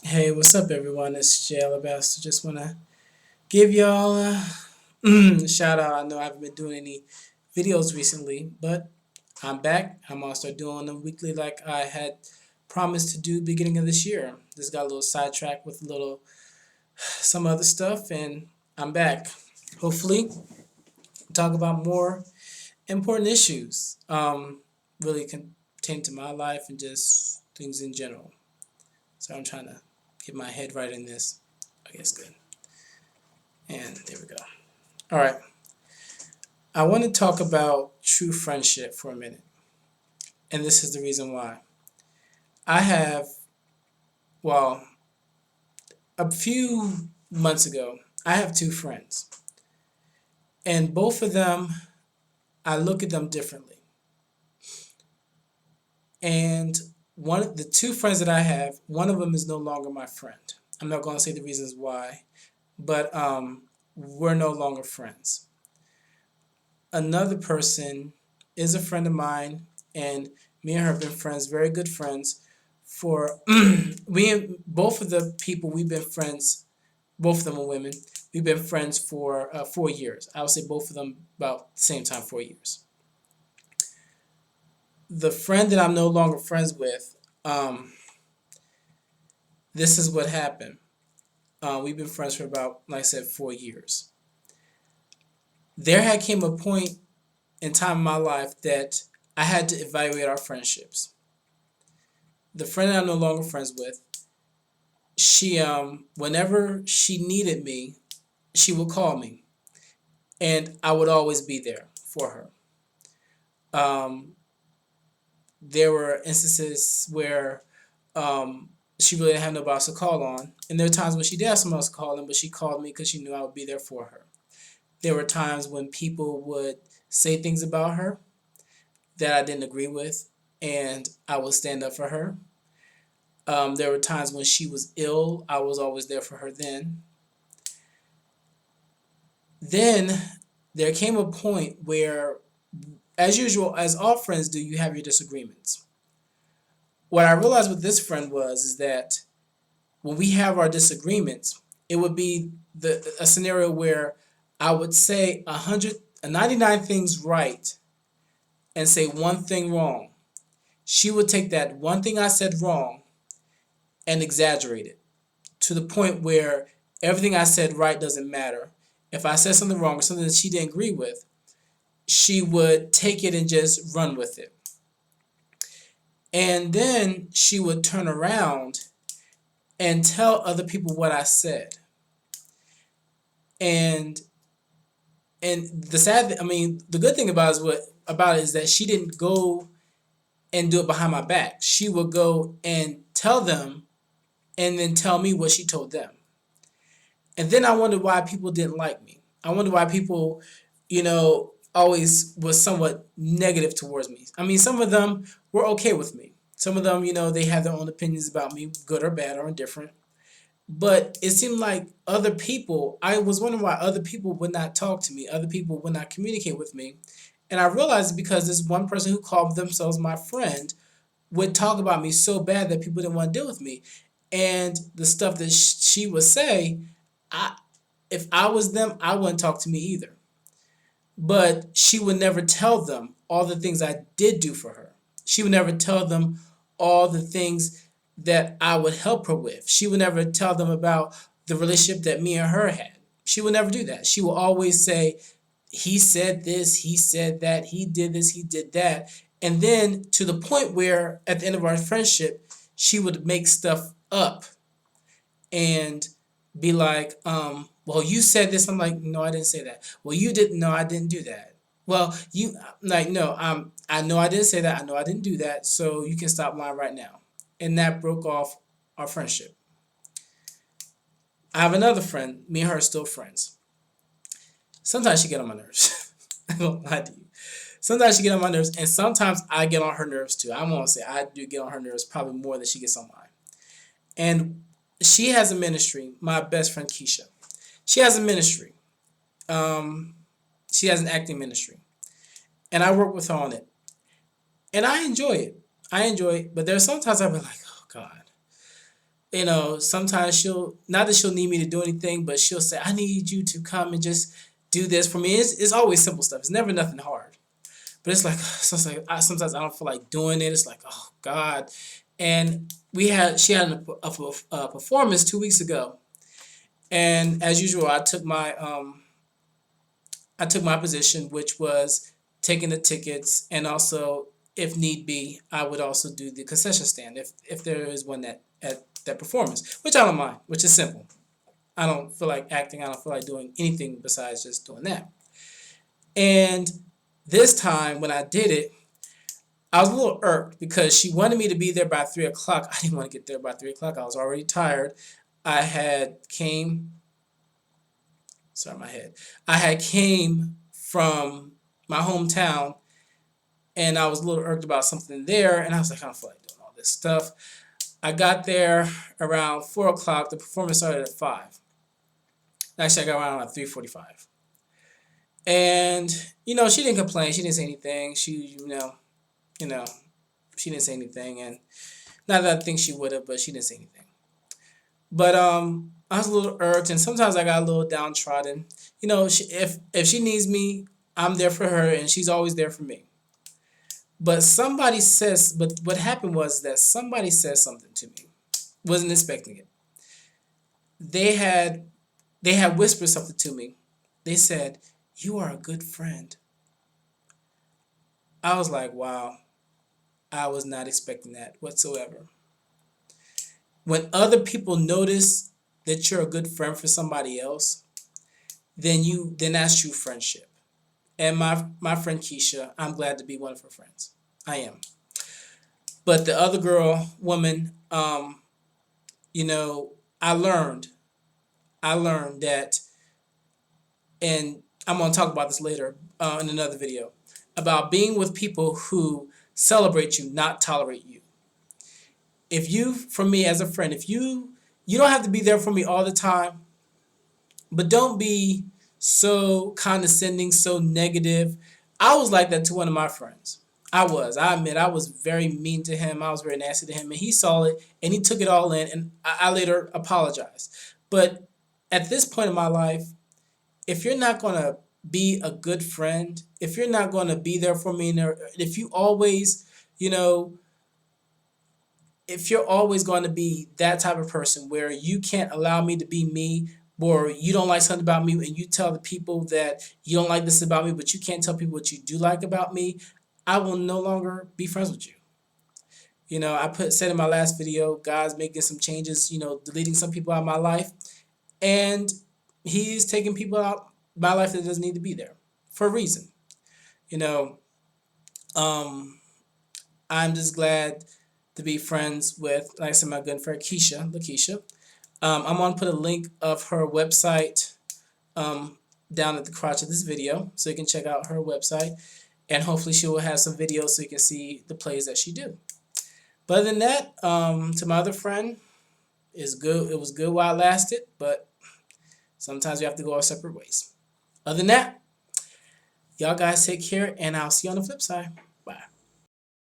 Hey, what's up, everyone? It's Jay Alabaster. Just want to give y'all a shout out. I know I haven't been doing any videos recently, but I'm back. I'm going to start doing them weekly like I had promised to do beginning of this year. Just got a little sidetracked with a little some other stuff, and I'm back. Hopefully, talk about more important issues really contain to my life and just things in general. So I'm trying to get my head right in this. I guess good. And there we go. All right. I want to talk about true friendship for a minute. And this is the reason why. I have, well, a few months ago, I have two friends. And both of them, I look at them differently. And the two friends that I have, one of them is no longer my friend. I'm not going to say the reasons why, but we're no longer friends. Another person is a friend of mine, and me and her have been friends, very good friends. For we both of the people we've been friends, both of them are women. We've been friends for 4 years. I would say both of them about the same time, 4 years. The friend that I'm no longer friends with, this is what happened. We've been friends for about, like I said, 4 years. There had came a point in time in my life that I had to evaluate our friendships. The friend that I'm no longer friends with, she whenever she needed me, she would call me, and I would always be there for her. Um, there were instances where she really didn't have nobody else to call on, and there were times when she did have someone else to call on, but she called me because she knew I would be there for her. There were times when people would say things about her that I didn't agree with, and I would stand up for her. There were times when she was ill. I was always there for her then. Then there came a point where, as usual, as all friends do, you have your disagreements. What I realized with this friend was is that when we have our disagreements, it would be a scenario where I would say 99 things right and say one thing wrong. She would take that one thing I said wrong and exaggerate it to the point where everything I said right doesn't matter. If I said something wrong or something that she didn't agree with, she would take it and just run with it. And then she would turn around and tell other people what I said. And the good thing about it is that she didn't go and do it behind my back. She would go and tell them and then tell me what she told them. And then I wondered why people didn't like me. I wondered why people, always was somewhat negative towards me. I mean, some of them were okay with me. Some of them, they had their own opinions about me, good or bad or indifferent. But it seemed like other people, I was wondering why other people would not talk to me, other people would not communicate with me. And I realized because this one person who called themselves my friend would talk about me so bad that people didn't want to deal with me. And the stuff that she would say, I if I was them, I wouldn't talk to me either. But she would never tell them all the things I did do for her. She would never tell them all the things that I would help her with. She would never tell them about the relationship that me and her had. She would never do that. She will always say, he said this, he said that, he did this, he did that. And then to the point where at the end of our friendship, she would make stuff up and be like, well, you said this. I'm like, no, I didn't say that. Well, you didn't. No, I didn't do that. Well, you like, no, I know I didn't say that. I know I didn't do that. So you can stop lying right now. And that broke off our friendship. I have another friend. Me and her are still friends. Sometimes she get on my nerves. I don't lie to you. Sometimes she get on my nerves, and sometimes I get on her nerves too. I won't say I do get on her nerves probably more than she gets on mine. And she has a ministry. My best friend Keisha. She has a ministry. Um, she has an acting ministry, and I work with her on it, and I enjoy it. I enjoy it, but there's sometimes I've been like, oh God, sometimes she'll, not that she'll need me to do anything, but she'll say, I need you to come and just do this for me. It's always simple stuff. It's never nothing hard. But it's like, so it's like sometimes I don't feel like doing it. It's like, oh God. And she had a performance 2 weeks ago. And as usual, I took my position, which was taking the tickets, and also, if need be, I would also do the concession stand if there is one at that performance, which I don't mind, which is simple. I don't feel like acting. I don't feel like doing anything besides just doing that. And this time when I did it, I was a little irked because she wanted me to be there by 3 o'clock. I didn't want to get there by 3 o'clock. I was already tired. I had came. Sorry, my head. I had came from my hometown, and I was a little irked about something there, and I was like, I don't feel like doing all this stuff. I got there around 4 o'clock. The performance started at 5. Actually, I got around at 3:45. And she didn't complain. She didn't say anything. You know, she didn't say anything, and not that I think she would have, but she didn't say anything. But I was a little irked, and sometimes I got a little downtrodden. If she needs me, I'm there for her, and she's always there for me. But what happened was that somebody said something to me. Wasn't expecting it. They had whispered something to me. They said, "You are a good friend." I was like, wow, I was not expecting that whatsoever. When other people notice that you're a good friend for somebody else, then that's true friendship. And my friend Keisha, I'm glad to be one of her friends. I am. But the other woman, I learned that, and I'm gonna talk about this later in another video, about being with people who celebrate you, not tolerate you. For me as a friend, if you don't have to be there for me all the time, but don't be so condescending, so negative. I was like that to one of my friends. I admit, I was very mean to him. I was very nasty to him, and he saw it, and he took it all in, and I later apologized. But at this point in my life, if you're not going to be a good friend, if you're not going to be there for me, if you always, if you're always going to be that type of person where you can't allow me to be me, or you don't like something about me and you tell the people that you don't like this about me, but you can't tell people what you do like about me, I will no longer be friends with you. I said in my last video, God's making some changes, deleting some people out of my life, and He's taking people out my life that doesn't need to be there for a reason. I'm just glad to be friends with, like I said, my good friend Lakeisha. I'm going to put a link of her website down at the crotch of this video, so you can check out her website, and hopefully she will have some videos so you can see the plays that she do. But other than that, to my other friend, it's good. It was good while it lasted, but sometimes we have to go our separate ways. Other than that, y'all guys take care, and I'll see you on the flip side.